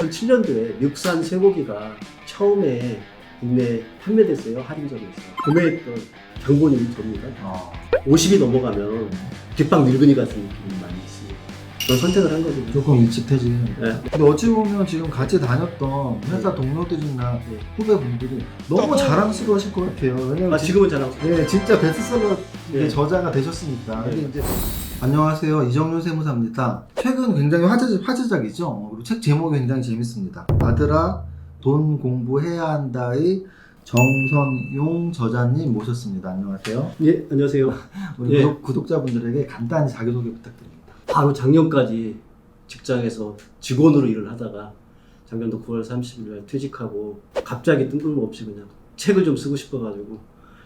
2007년도에 미국산 쇠고기가 처음에 국내에 판매됐어요. 할인점에서. 구매했던 장본인이 접니다. 50이 넘어가면 뒷방 늙은이 같은 느낌이 많이 있습니다. 그런 선택을 한 거죠. 조금 일찍 퇴직. 네. 근데 어찌 보면 지금 같이 다녔던 회사 동료들이나 네. 후배분들이 너무 자랑스러워하실 것 같아요. 왜냐면 지금은 자랑스러워요. 네, 진짜 베스트셀러 네. 저자가 되셨으니까. 네. 근데 이제 안녕하세요, 이정윤 세무사입니다. 최근 굉장히 화제작이죠. 그리고 책 제목이 굉장히 재밌습니다. 아들아, 돈 공부해야 한다의 정선용 저자님 모셨습니다. 안녕하세요. 예, 안녕하세요. 우리 예. 구독자분들에게 간단히 자기소개 부탁드립니다. 바로 작년까지 직장에서 직원으로 일을 하다가 작년도 9월 30일 날 퇴직하고 갑자기 뜬금없이 그냥 책을 좀 쓰고 싶어가지고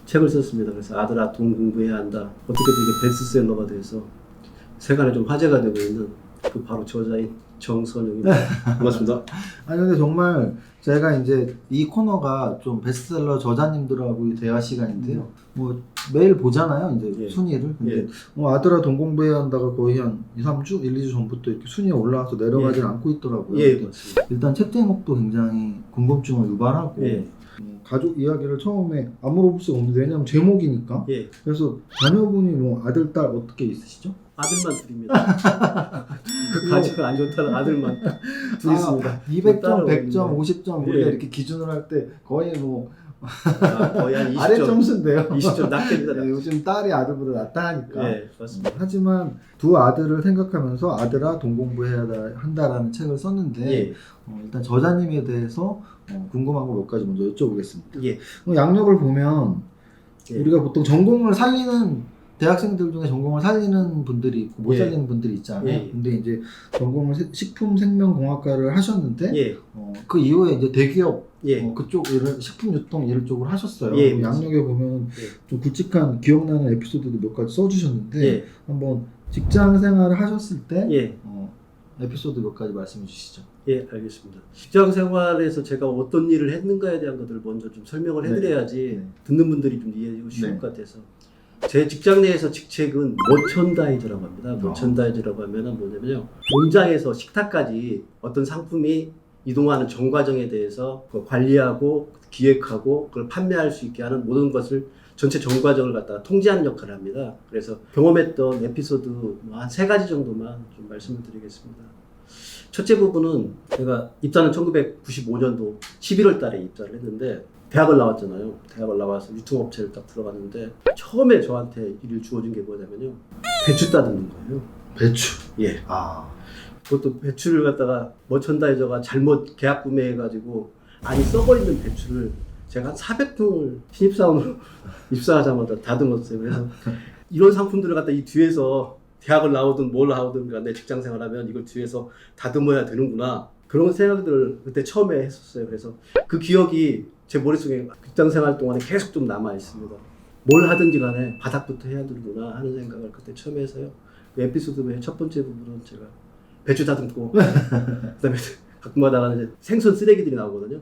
책을 썼습니다. 그래서 아들아 돈 공부해야 한다. 어떻게든 이게 베스트셀러가 돼서 세간에 좀 화제가 되고 있는 그 바로 저자인 정선용입니다. 고맙습니다. 아니 근데 정말 제가 이제 이 코너가 좀 베스트셀러 저자님들하고 대화 시간인데요. 뭐 매일 보잖아요, 이제 예. 순위를. 근데 예. 아들아 돈 공부해야 한다가 거의 한 2, 3주, 1, 2주 전부터 이렇게 순위에 올라와서 내려가지 예. 않고 있더라고요. 예, 근데 맞습니다. 일단 책 제목도 굉장히 궁금증을 유발하고 예. 가족 이야기를 처음에 안 물어볼 수가 없는데 왜냐면 제목이니까. 예. 그래서 자녀분이 뭐 아들, 딸 어떻게 있으시죠? 아들만 둘입니다. 그 가지가 안 좋다는 아들만 둘 있습니다. 200점, 따로 100점, 있는데. 50점 우리가 예. 이렇게 기준을 할 때 거의 뭐 거의 한 20점. 아래 점수인데요. 20점 낮게입니다. 네, 요즘 딸이 아들보다 낫다 하니까. 예, 맞습니다. 하지만 두 아들을 생각하면서 아들아 돈 공부해야 한다라는 책을 썼는데 예. 일단 저자님에 대해서 궁금한 거 몇 가지 먼저 여쭤보겠습니다. 예. 양력을 보면 예. 우리가 보통 전공을 살리는 대학생들 중에 전공을 살리는 분들이 있고 못 예. 살리는 분들이 있잖아요. 예. 근데 이제 전공을 식품생명공학과를 하셨는데 예. 그 이후에 이제 대기업 예. 그쪽 일을 식품 유통 일 쪽으로 하셨어요. 예, 양력에 보면 예. 좀 굵직한 기억나는 에피소드도 몇 가지 써주셨는데 예. 한번 직장 생활을 하셨을 때 예. 에피소드 몇 가지 말씀해 주시죠. 예, 알겠습니다. 직장 생활에서 제가 어떤 일을 했는가에 대한 것들을 먼저 좀 설명을 해드려야지 네. 듣는 분들이 좀 이해하기 쉬울 네. 것 같아서. 제 직장 내에서 직책은 머천다이저라고 합니다. 머천다이저라고 하면은 뭐냐면요. 공장에서 식탁까지 어떤 상품이 이동하는 전 과정에 대해서 관리하고 기획하고 그걸 판매할 수 있게 하는 모든 것을 전체 전 과정을 갖다가 통제하는 역할을 합니다. 그래서 경험했던 에피소드 한 3가지 정도만 좀 말씀을 드리겠습니다. 첫째 부분은 제가 입사는 1995년도 11월 달에 입사를 했는데 대학을 나왔잖아요. 대학을 나와서 유통업체를 딱 들어갔는데 처음에 저한테 일을 주어진 게 뭐냐면요. 배추 따듬는 거예요. 배추. 예. 그것도 배추를 갖다가 머천다이저가 잘못 계약 구매해가지고 안이 썩어있는 배추를 제가 한 400통을 신입사원으로 입사하자마자 다듬었어요. 그래서 이런 상품들을 갖다 이 뒤에서 대학을 나오든 뭘 하든 간에 직장 생활하면 이걸 뒤에서 다듬어야 되는구나. 그런 생각들을 그때 처음에 했었어요. 그래서 그 기억이 제 머릿속에 직장 생활 동안에 계속 좀 남아 있습니다. 뭘 하든지 간에 바닥부터 해야 되는구나 하는 생각을 그때 처음 해서요. 그 에피소드의 첫 번째 부분은 제가 배추 다듬고 그다음에 가끔가다가 이제 생선 쓰레기들이 나오거든요.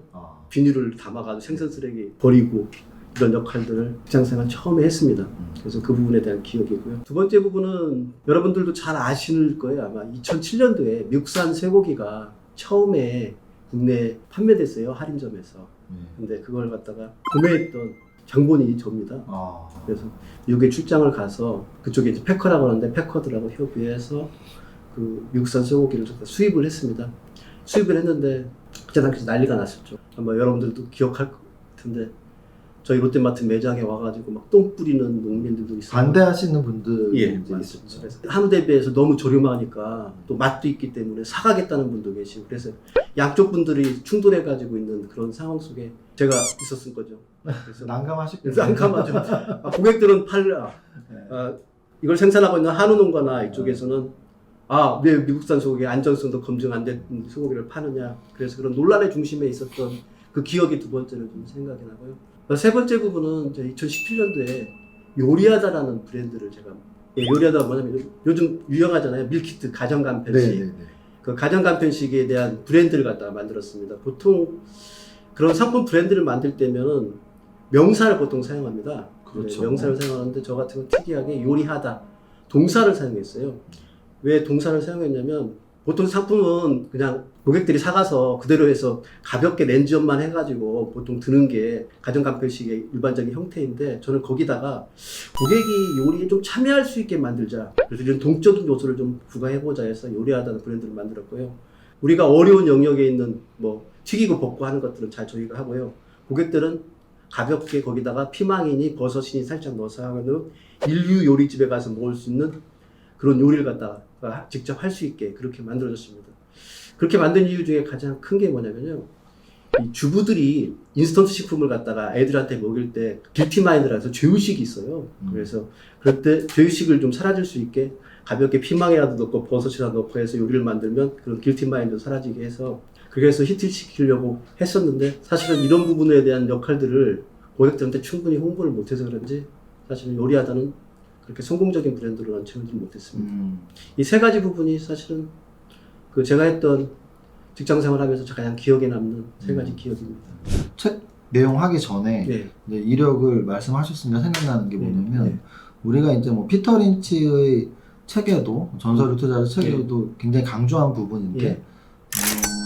비닐을 담아가지고 생선 쓰레기 버리고 이런 역할들을 직장생활 처음에 했습니다. 그래서 그 부분에 대한 기억이고요. 두 번째 부분은 여러분들도 잘 아실 거예요. 아마 2007년도에 미국산 쇠고기가 처음에 국내에 판매됐어요. 할인점에서. 근데 그걸 갖다가 구매했던 장본인이 접니다. 그래서 미국에 출장을 가서 그쪽에 이제 패커라고 하는데 패커들하고 협의해서 그 미국산 쇠고기를 수입을 했습니다. 수입을 했는데 그때 당시 난리가 났었죠. 아마 여러분들도 기억할 것 같은데 저희 롯데마트 매장에 와가지고 막 똥 뿌리는 농민들도 있어요. 반대하시는 분들이 예, 있었죠. 그래서 한우 대비해서 너무 저렴하니까 또 맛도 있기 때문에 사가겠다는 분도 계시고 그래서 양쪽 분들이 충돌해가지고 있는 그런 상황 속에 제가 있었을 거죠. 그래서 난감하셨겠네요. 난감하죠. 고객들은 이걸 생산하고 있는 한우 농가나 이쪽에서는 왜 미국산 소고기 안전성도 검증 안 된 소고기를 파느냐. 그래서 그런 논란의 중심에 있었던 그 기억이 두 번째로 좀 생각이 나고요. 세 번째 부분은 2017년도에 요리하다라는 브랜드를 제가 요리하다가 뭐냐면 요즘 유행하잖아요. 밀키트 가정간편식. 그 가정간편식에 대한 브랜드를 갖다가 만들었습니다. 보통 그런 상품 브랜드를 만들 때면은 명사를 보통 사용합니다. 그렇죠. 네, 명사를 사용하는데 저 같은 건 특이하게 요리하다 동사를 사용했어요. 왜 동사를 사용했냐면 보통 상품은 그냥 고객들이 사가서 그대로 해서 가볍게 렌즈업만 해가지고 보통 드는 게 가정간편식의 일반적인 형태인데, 저는 거기다가 고객이 요리에 좀 참여할 수 있게 만들자, 그래서 이런 동적인 요소를 좀 부과해보자 해서 요리하다는 브랜드를 만들었고요. 우리가 어려운 영역에 있는 뭐 튀기고 볶고 하는 것들은 잘 저희가 하고요. 고객들은 가볍게 거기다가 피망이니 버섯이니 살짝 넣어서 하는 인류 요리집에 가서 먹을 수 있는 그런 요리를 갖다가 직접 할 수 있게 그렇게 만들어졌습니다. 그렇게 만든 이유 중에 가장 큰 게 뭐냐면요, 이 주부들이 인스턴트 식품을 갖다가 애들한테 먹일 때 길티 마인드라서 죄의식이 있어요. 그래서 그럴 때 죄의식을 좀 사라질 수 있게 가볍게 피망이라도 넣고 버섯이라도 넣고 해서 요리를 만들면 그런 길티 마인드 사라지게 해서, 그래서 히트시키려고 했었는데, 사실은 이런 부분에 대한 역할들을 고객들한테 충분히 홍보를 못해서 그런지 사실은 요리하다는 그렇게 성공적인 브랜드로 런칭하지 못했습니다. 이 세 가지 부분이 사실은 그 제가 했던 직장 생활하면서 가장 기억에 남는 세 가지 기억입니다. 책 내용 하기 전에 네. 이제 이력을 말씀하셨으니까 생각나는 게 뭐냐면 네. 우리가 이제 뭐 피터 린치의 책에도 전설의 투자자 책에도 굉장히 강조한 부분인데 네.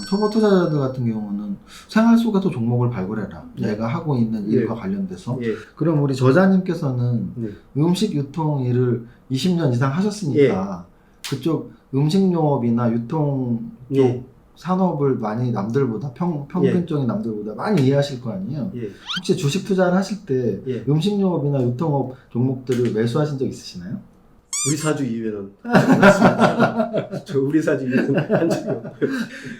초보 투자자들 같은 경우는 생활 속에서 종목을 발굴해라. 네. 내가 하고 있는 일과 관련돼서. 예. 그럼 우리 저자님께서는 네. 음식 유통 일을 20년 이상 하셨으니까 그쪽 음식용업이나 유통 쪽 예. 산업을 많이 남들보다 평균적인 남들보다 많이 이해하실 거 아니에요. 예. 혹시 주식 투자를 하실 때 예. 음식용업이나 유통업 종목들을 매수하신 적 있으시나요? 우리 사주 이후에는 맞습니다. 저 우리 사주 이후에는 한 적이 없고요.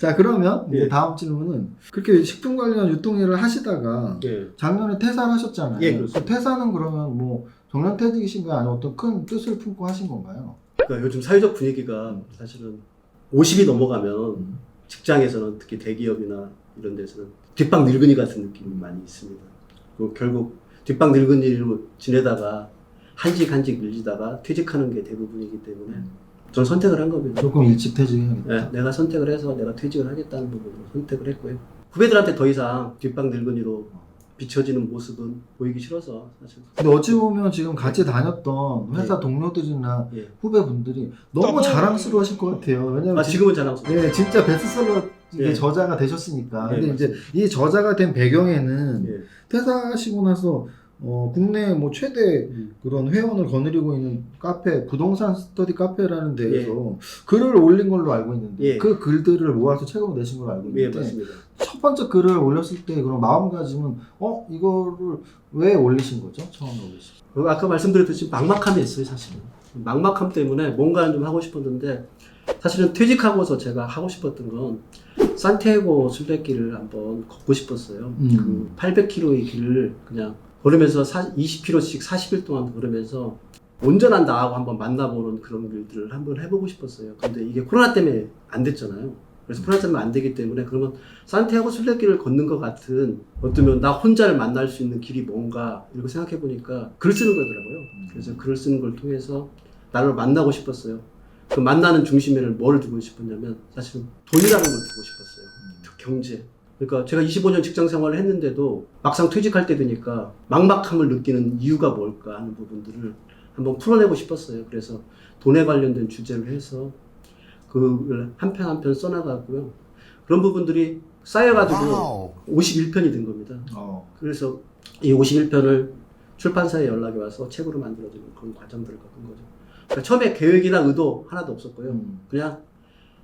자, 그러면 예. 이제 다음 질문은 그렇게 식품 관련 유통 일을 하시다가 예. 작년에 퇴사를 하셨잖아요. 예, 그렇습니다. 그 퇴사는 그러면 뭐 정년퇴직이신가요? 아니면 어떤 큰 뜻을 품고 하신 건가요? 그러니까 요즘 사회적 분위기가 사실은 50이 넘어가면 직장에서는 특히 대기업이나 이런 데서는 뒷방 늙은이 같은 느낌이 많이 있습니다. 그리고 결국 뒷방 늙은이로 지내다가 한직 밀리다가 퇴직하는 게 대부분이기 때문에 저는 선택을 한 겁니다. 조금 일찍 퇴직해야겠다. 네, 내가 선택을 해서 내가 퇴직을 하겠다는 부분으로 선택을 했고요. 후배들한테 더 이상 뒷방 늙은이로 비춰지는 모습은 보이기 싫어서 사실. 근데 어찌 보면 지금 같이 다녔던 회사 예. 동료들이나 예. 후배분들이 너무 자랑스러워 하실 것 같아요. 왜냐면 지금은 자랑스러워. 예, 진짜 베스트셀러 예. 저자가 되셨으니까. 예, 근데 이제 이 저자가 된 배경에는 예. 퇴사하시고 나서 국내 뭐 최대 그런 회원을 거느리고 있는 카페, 부동산 스터디 카페라는 데에서 글을 올린 걸로 알고 있는데 예. 그 글들을 모아서 책으로 내신 걸로 알고 예, 있는데 맞습니다. 첫 번째 글을 올렸을 때 그런 마음가짐은 이거를 왜 올리신 거죠? 처음에 올리신 아까 말씀드렸듯이 막막함이 있어요, 사실은. 막막함 때문에 뭔가를 좀 하고 싶었는데, 사실은 퇴직하고서 제가 하고 싶었던 건 산티아고 순례길을 한번 걷고 싶었어요. 그 800km의 길을 그냥 걸으면서 20km씩 40일 동안 걸으면서 온전한 나하고 한번 만나보는 그런 길들을 한번 해보고 싶었어요. 근데 이게 코로나 때문에 안 됐잖아요. 그래서 코로나 때문에 안 되기 때문에, 그러면 산티아고 순례길을 걷는 것 같은, 어쩌면 나 혼자를 만날 수 있는 길이 뭔가 이렇게 생각해 보니까 글 쓰는 거더라고요. 그래서 글을 쓰는 걸 통해서 나를 만나고 싶었어요. 그 만나는 중심에는 뭘 두고 싶었냐면 사실은 돈이라는 걸 두고 싶었어요. 경제. 그러니까 제가 25년 직장 생활을 했는데도 막상 퇴직할 때 되니까 막막함을 느끼는 이유가 뭘까 하는 부분들을 한번 풀어내고 싶었어요. 그래서 돈에 관련된 주제를 해서 그걸 한 편 한 편 써나가고요. 그런 부분들이 쌓여가지고 51편이 된 겁니다. 그래서 이 51편을 출판사에 연락이 와서 책으로 만들어지는 그런 과정들을 겪은 거죠. 그러니까 처음에 계획이나 의도 하나도 없었고요. 그냥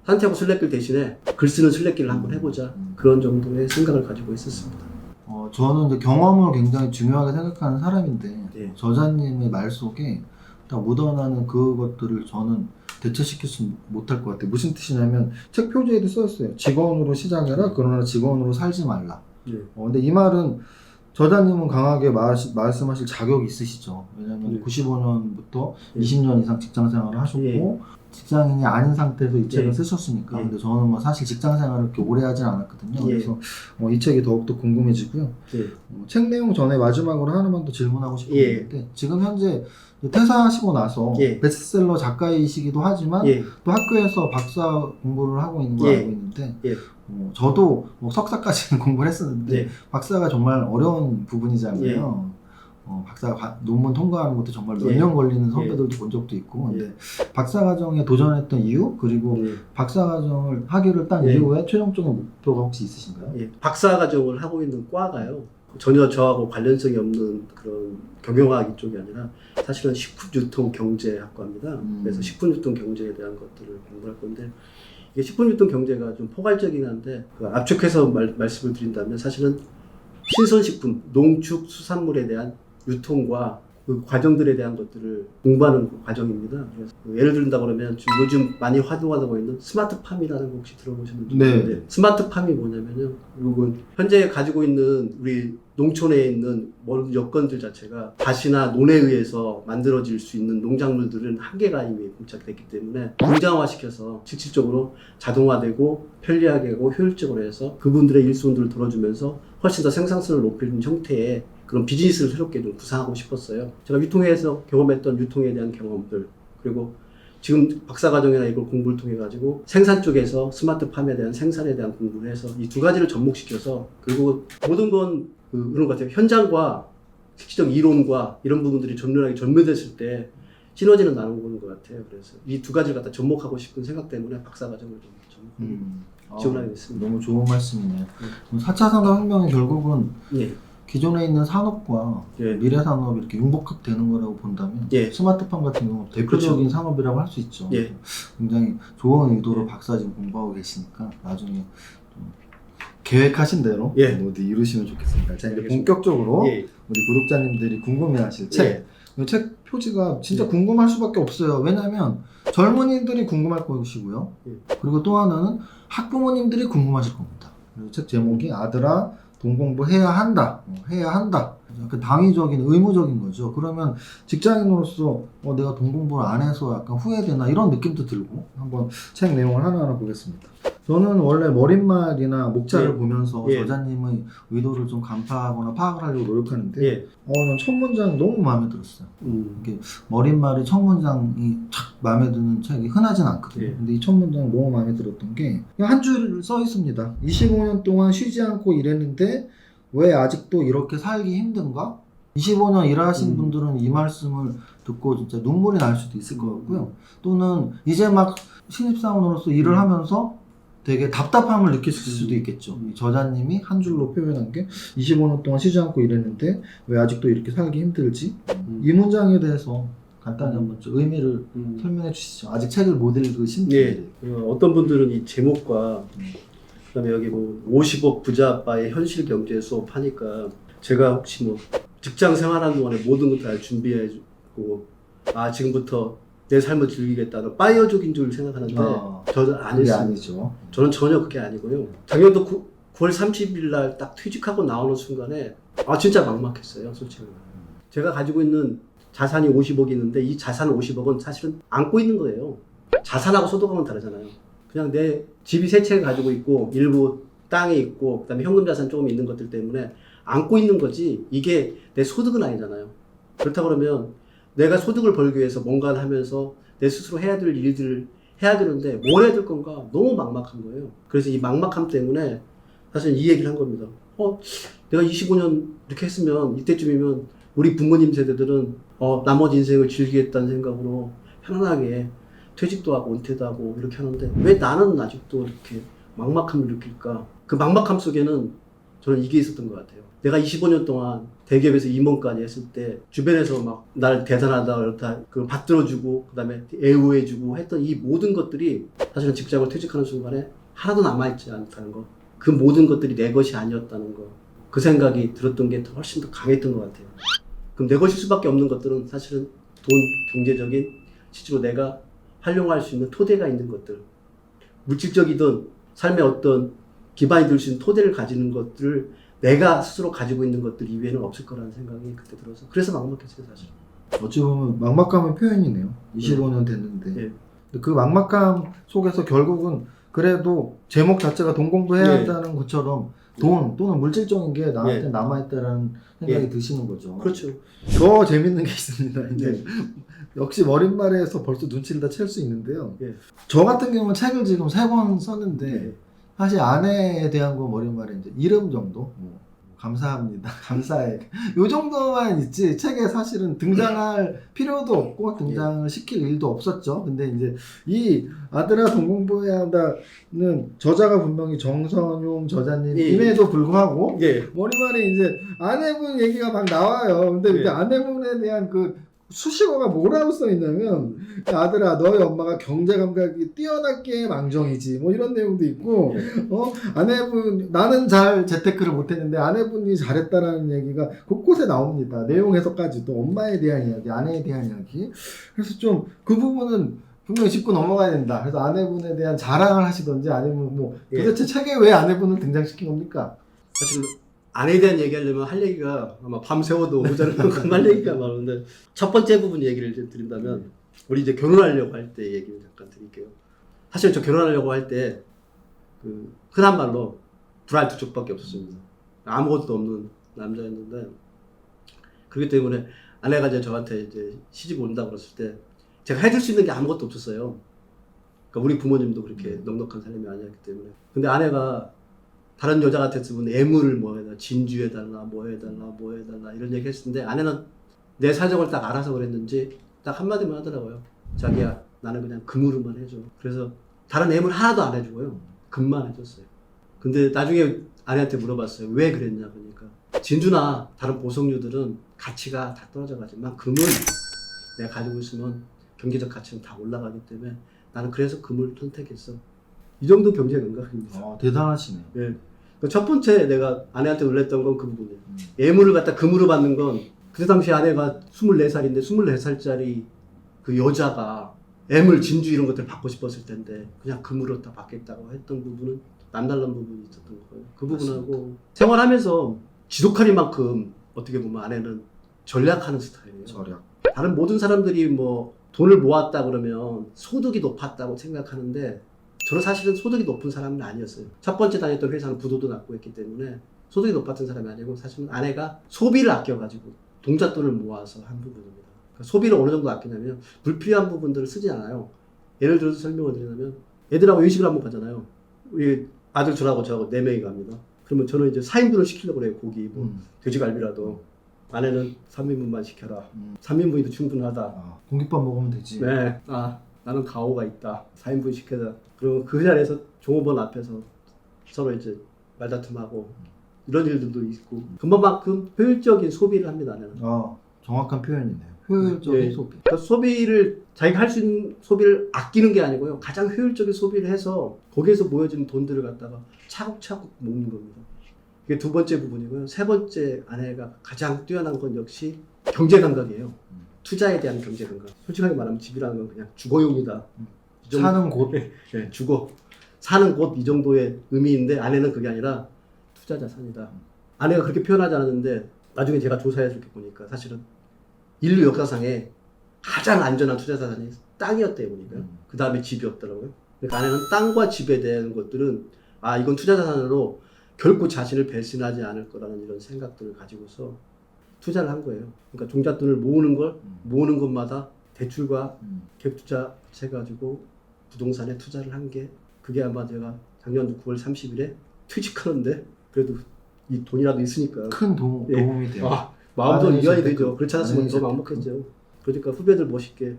산티아고 순례길 대신에 글 쓰는 순례길을 한번 해보자, 그런 정도의 생각을 가지고 있었습니다. 저는 이제 경험을 굉장히 중요하게 생각하는 사람인데 예. 저자님의 말 속에 다 묻어나는 그것들을 저는 대체시키지 못할 것 같아요. 무슨 뜻이냐면 책 표지에도 써있어요. 직원으로 시작해라. 그러나 직원으로 살지 말라. 예. 근데 이 말은 저자님은 강하게 말씀하실 자격이 있으시죠. 왜냐하면 95년부터 20년 이상 직장 생활을 하셨고 직장인이 아닌 상태에서 이 책을 쓰셨으니까. 근데 저는 뭐 사실 직장 생활을 그렇게 오래 하진 않았거든요. 그래서 이 책이 더욱더 궁금해지고요. 책 내용 전에 마지막으로 하나만 더 질문하고 싶은 게 있는데, 지금 현재 퇴사하시고 나서 베스트셀러 작가이시기도 하지만 또 학교에서 박사 공부를 하고 있는 걸 알고 있는데, 저도 뭐 석사까지는 공부를 했었는데 박사가 정말 어려운 부분이잖아요. 논문 통과하는 것도 정말 몇 예. 년 걸리는 선배들도 본 적도 있고, 근데 박사과정에 도전했던 이유, 그리고 박사과정을 하기를 딴 이후에 최종적인 목표가 혹시 있으신가요? 예, 박사과정을 하고 있는 과가요. 전혀 저하고 관련성이 없는 그런 경영학 이쪽이 아니라 사실은 식품유통경제학과입니다. 그래서 식품유통경제에 대한 것들을 공부할 건데, 이게 식품유통경제가 좀 포괄적이긴 한데, 압축해서 말씀을 드린다면 사실은 신선식품, 농축, 수산물에 대한 유통과 그 과정들에 대한 것들을 공부하는 과정입니다. 그래서 예를 든다 그러면 지금 요즘 많이 활동하고 있는 스마트팜이라는 거 혹시 들어보셨는지 모르겠는데, 네. 스마트팜이 뭐냐면요, 이건 현재 가지고 있는 우리 농촌에 있는 모든 여건들 자체가 밭이나 논에 의해서 만들어질 수 있는 농작물들은 한계가 이미 봉착됐기 때문에 공장화시켜서 실질적으로 자동화되고 편리하게 하고 효율적으로 해서 그분들의 일손들을 들어주면서 훨씬 더 생산성을 높이는 형태의 그런 비즈니스를 새롭게 좀 구상하고 싶었어요. 제가 유통에서 경험했던 유통에 대한 경험들, 그리고 지금 박사과정이나 이걸 공부를 통해 가지고 생산 쪽에서 스마트팜에 대한 생산에 대한 공부를 해서 이 두 가지를 접목시켜서, 그리고 모든 건 그런 것 같아요. 현장과 실질적 이론과 이런 부분들이 전면하게 전매됐을 때 시너지는 나는 것 같아요. 그래서 이 두 가지를 갖다 접목하고 싶은 생각 때문에 박사과정을 좀 지원하게 됐습니다. 너무 좋은 말씀이네요. 4차 산업혁명이 결국은 예. 기존에 있는 산업과 예. 미래 산업이 이렇게 융복합되는 거라고 본다면 예. 스마트팜 같은 경우 대표적인 그렇죠. 산업이라고 할 수 있죠. 예. 굉장히 좋은 의도로 예. 박사 지금 공부하고 계시니까 나중에 좀 계획하신 대로 예. 모두 이루시면 좋겠습니다. 자, 이제 알겠습니다. 본격적으로 예. 우리 구독자님들이 궁금해하실 책. 예. 이 책 표지가 진짜 예. 궁금할 수밖에 없어요. 왜냐하면 젊은이들이 궁금할 것이고요. 예. 그리고 또 하나는 학부모님들이 궁금하실 겁니다. 그리고 책 제목이 아들아 돈 공부해야 한다. 해야 한다. 약간 당위적인 의무적인 거죠. 그러면 직장인으로서 내가 돈 공부를 안 해서 약간 후회되나 이런 느낌도 들고, 한번 책 내용을 하나하나 보겠습니다. 저는 원래 머릿말이나 목차를 예. 보면서 예. 저자님의 의도를 좀 간파하거나 파악을 하려고 노력하는데 예. 저는 첫 문장이 너무 마음에 들었어요. 이게 머릿말이 첫 문장이 착 마음에 드는 책이 흔하진 않거든요. 예. 근데 이 첫 문장 너무 마음에 들었던 게 그냥 한 줄 써 있습니다. 25년 동안 쉬지 않고 일했는데 왜 아직도 이렇게 살기 힘든가? 25년 일하신 분들은 이 말씀을 듣고 진짜 눈물이 날 수도 있을 것 같고요. 또는 이제 막 신입사원으로서 일을 하면서 되게 답답함을 느끼실 수도 있겠죠. 이 저자님이 한 줄로 표현한 게 25년 동안 쉬지 않고 일했는데 왜 아직도 이렇게 살기 힘들지? 이 문장에 대해서 간단히 한번 좀 의미를 설명해 주시죠. 아직 책을 못 읽으신 분들이. 예. 어떤 분들은 이 제목과 그다음에 여기 뭐 50억 부자 아빠의 현실 경제 수업 하니까 제가 혹시 뭐 직장 생활하는 동안에 모든 걸 다 준비해주고 지금부터 내 삶을 즐기겠다는 파이어족인 줄 생각하는데 저는 그게 아니었습니다. 아니죠. 저는 전혀 그게 아니고요. 작년도 9월 30일 날 딱 퇴직하고 나오는 순간에 진짜 막막했어요, 솔직히. 제가 가지고 있는 자산이 50억이 있는데 이 자산 50억은 사실은 안고 있는 거예요. 자산하고 소득하고는 다르잖아요. 그냥 내 집이 세 채 가지고 있고 일부 땅에 있고 그다음에 현금 자산 조금 있는 것들 때문에 안고 있는 거지 이게 내 소득은 아니잖아요. 그렇다 그러면 내가 소득을 벌기 위해서 뭔가를 하면서 내 스스로 해야 될 일들을 해야 되는데 뭘 해야 될 건가 너무 막막한 거예요. 그래서 이 막막함 때문에 사실 이 얘기를 한 겁니다. 내가 25년 이렇게 했으면 이때쯤이면 우리 부모님 세대들은 나머지 인생을 즐기겠다는 생각으로 편안하게 퇴직도 하고 은퇴도 하고 이렇게 하는데 왜 나는 아직도 이렇게 막막함을 느낄까? 그 막막함 속에는 저는 이게 있었던 것 같아요. 내가 25년 동안 대기업에서 임원까지 했을 때 주변에서 막 날 대단하다 그렇다 그걸 받들어주고 그다음에 애우해주고 했던 이 모든 것들이 사실은 직장을 퇴직하는 순간에 하나도 남아있지 않다는 거, 그 모든 것들이 내 것이 아니었다는 거, 그 생각이 들었던 게 훨씬 더 강했던 것 같아요. 그럼 내 것일 수밖에 없는 것들은 사실은 돈, 경제적인 실제로 내가 활용할 수 있는 토대가 있는 것들, 물질적이든 삶의 어떤 기반이 될 수 있는 토대를 가지는 것들을 내가 스스로 가지고 있는 것들 이외에는 없을 거라는 생각이 그때 들어서 그래서 막막했어요, 사실. 어찌 보면 막막함의 표현이네요. 25년 됐는데. 네. 그 막막함 속에서 결국은 그래도 제목 자체가 돈 공부해야 한다는 것처럼 돈 또는 물질적인 게 나한테 남아있다라는 생각이 드시는 거죠. 그렇죠. 더 재밌는 게 있습니다. 이제 역시 머릿말에서 벌써 눈치를 다 챌 수 있는데요. 저 같은 경우는 책을 지금 3권 썼는데 사실 아내에 대한 거 머릿말에 이제 이름 정도, 뭐 감사합니다. 감사해. 요 정도만 있지 책에 사실은 등장할 필요도 없고 등장을 시킬 일도 없었죠. 근데 이제 이 아들아 돈 공부해야 한다는 저자가 분명히 정선용 저자님임에도 불구하고 예. 머리말에 이제 아내분 얘기가 막 나와요. 근데 예. 이제 아내분에 대한 그 수식어가 뭐라고 써 있냐면 아들아 너희 엄마가 경제 감각이 뛰어났기에 망정이지 뭐 이런 내용도 있고 아내분 나는 잘 재테크를 못했는데 아내분이 잘했다라는 얘기가 곳곳에 나옵니다. 내용 해석까지도 엄마에 대한 이야기 아내에 대한 이야기 그래서 좀 그 부분은 분명히 짚고 넘어가야 된다. 그래서 아내분에 대한 자랑을 하시던지 아니면 뭐 도대체 책에 왜 아내분을 등장시킨 겁니까? 사실 아내에 대한 얘기하려면 할 얘기가 아마 밤새워도 모자랄 만큼 할 얘기가 많은데 첫 번째 부분 얘기를 좀 드린다면 우리 이제 결혼하려고 할 때 얘기를 잠깐 드릴게요. 사실 저 결혼하려고 할 때 그 흔한 말로 불알투족밖에 없었습니다. 아무것도 없는 남자였는데 그렇기 때문에 아내가 이제 저한테 이제 시집 온다고 그랬을 때 제가 해줄 수 있는 게 아무것도 없었어요. 그러니까 우리 부모님도 그렇게 넉넉한 사람이 아니었기 때문에. 근데 아내가 다른 여자 같았으면 애물을 뭐 해달라, 진주해달라, 뭐 해달라, 뭐 해달라 이런 얘기 했었는데 아내는 내 사정을 딱 알아서 그랬는지 딱 한마디만 하더라고요. 자기야 나는 그냥 금으로만 해줘. 그래서 다른 애물 하나도 안 해주고요. 금만 해줬어요. 근데 나중에 아내한테 물어봤어요. 왜 그랬냐 그러니까 진주나 다른 보석류들은 가치가 다 떨어져가지만 금은 내가 가지고 있으면 경제적 가치는 다 올라가기 때문에 나는 그래서 금을 선택했어. 이 정도 경제 감각입니다. 대단하시네요. 예. 첫 번째 내가 아내한테 놀랬던 건 그 부분이에요. 애물을 갖다 금으로 받는 건 그때 당시 아내가 24살인데 24살짜리 그 여자가 애물, 진주 이런 것들 받고 싶었을 텐데 그냥 금으로 다 받겠다고 했던 부분은 남달른 부분이 있었던 거예요. 그 부분하고 생활하면서 지독하리만큼 어떻게 보면 아내는 전략하는 스타일이에요. 절약. 다른 모든 사람들이 뭐 돈을 모았다 그러면 소득이 높았다고 생각하는데 저는 사실은 소득이 높은 사람은 아니었어요. 첫 번째 다녔던 회사는 부도도 났고 했기 때문에 소득이 높았던 사람이 아니고 사실은 아내가 소비를 아껴가지고 동잣돈을 모아서 한 부분입니다. 그러니까 소비를 어느 정도 아끼냐면 불필요한 부분들을 쓰지 않아요. 예를 들어서 설명을 드리자면 애들하고 외식을 한번 가잖아요. 우리 아들 저하고 저하고 4명이 갑니다. 그러면 저는 이제 4인분을 시키려고 그래요. 고기, 뭐 돼지갈비라도. 아내는 3인분만 시켜라. 3인분이도 충분하다. 공깃밥 먹으면 되지. 네. 나는 가오가 있다. 4인분 시켜라. 그리고 그 자리에서 종업원 앞에서 서로 이제 말다툼하고 이런 일들도 있고 그만큼 효율적인 소비를 합니다. 아내는. 정확한 표현이네요. 효율적인 소비. 그러니까 소비를 자기가 할 수 있는 소비를 아끼는 게 아니고요. 가장 효율적인 소비를 해서 거기에서 모여지는 돈들을 갖다가 차곡차곡 모으는 겁니다. 이게 두 번째 부분이고요. 세 번째 아내가 가장 뛰어난 건 역시 경제 감각이에요. 투자에 대한 경제 감각. 솔직하게 말하면 집이라는 건 그냥 주거용이다. 사는 곳. 네, 주거. 사는 곳 이 정도의 의미인데 아내는 그게 아니라 투자 자산이다. 아내가 그렇게 표현하지 않았는데 나중에 제가 조사해서 이렇게 보니까 사실은 인류 역사상에 가장 안전한 투자 자산이 땅이었대요 보니까. 그 다음에 집이었더라고요. 그러니까 아내는 땅과 집에 대한 것들은 이건 투자 자산으로 결코 자신을 배신하지 않을 거라는 이런 생각들을 가지고서 투자를 한 거예요. 그러니까 종잣돈을 모으는 것마다 대출과 갭 투자 해가지고 부동산에 투자를 한 게 그게 아마 제가 작년 9월 30일에 퇴직하는데 그래도 이 돈이라도 있으니까 큰 도움이 돼요. 마음도 아내의 이해가 재테크. 되죠. 그렇지 않았으면 더 막막했죠. 그러니까 후배들 멋있게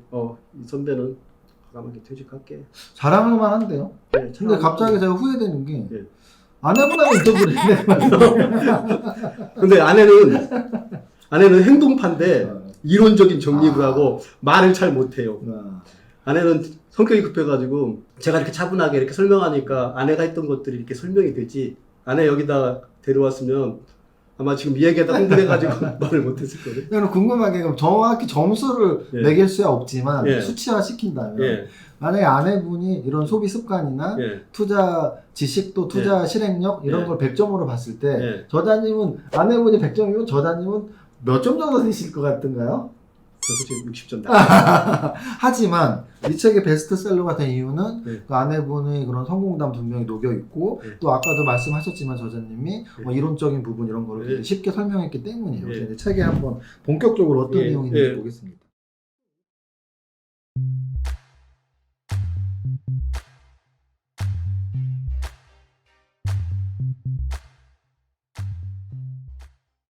이 선배는 과감하게 퇴직할게. 자랑을만 한대요. 네, 근데 갑자기 제가 후회되는 게 네. 아내분하고 인터뷰를 했네. 근데 아내는 행동파인데 이론적인 정립을 하고 말을 잘 못해요. 아내는 성격이 급해가지고 제가 이렇게 차분하게 이렇게 설명하니까 아내가 했던 것들이 이렇게 설명이 되지. 아내 여기다 데려왔으면 아마 지금 이 얘기에다 흥분해가지고 말을 못했을 거예요. 저는 궁금한 게 그럼 정확히 점수를 매길 수야 없지만 수치화 시킨다면 만약에 아내분이 이런 소비 습관이나 투자 지식도 투자 실행력 이런 걸 100점으로 봤을 때 저자님은 아내분이 100점이면 저자님은 몇 점 정도 되실 것 같은가요? 저 솔직히 60점 하지만 이 책의 베스트셀러가 된 이유는 그 아내분의 그런 성공담 분명히 녹여있고 또 아까도 말씀하셨지만 저자님이 이론적인 부분 이런 거를 쉽게 설명했기 때문이에요. 그래서 이제 책에 한번 본격적으로 어떤 내용인지 보겠습니다.